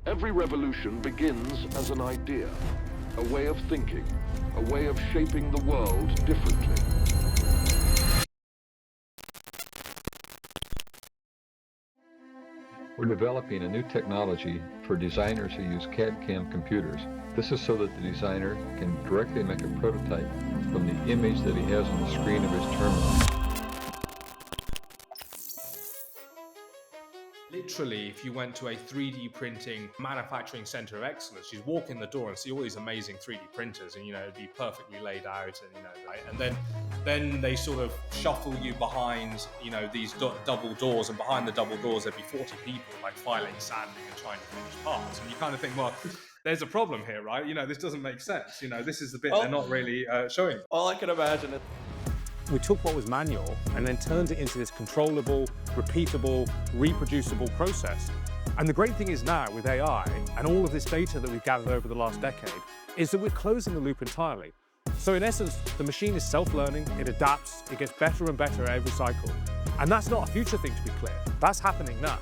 Every revolution begins as an idea, a way of thinking, a way of shaping the world differently. We're developing a new technology for designers who use CAD/CAM computers. This is so that the designer can directly make a prototype from the image that he has on the screen of his terminal. Literally, if you went to a 3D printing manufacturing center of excellence, you'd walk in the door and see all these amazing 3D printers, and it'd be perfectly laid out, and right? And then they sort of shuffle you behind, these double doors, and behind the double doors there'd be 40 people like filing, sanding, and trying to finish parts, and you kind of think, well, there's a problem here, right? This doesn't make sense. This is the bit they're not really showing. All I can imagine is we took what was manual and then turned it into this controllable, repeatable, reproducible process. And the great thing is now with AI and all of this data that we've gathered over the last decade is that we're closing the loop entirely. So in essence, the machine is self-learning, it adapts, it gets better and better every cycle. And that's not a future thing, to be clear. That's happening now.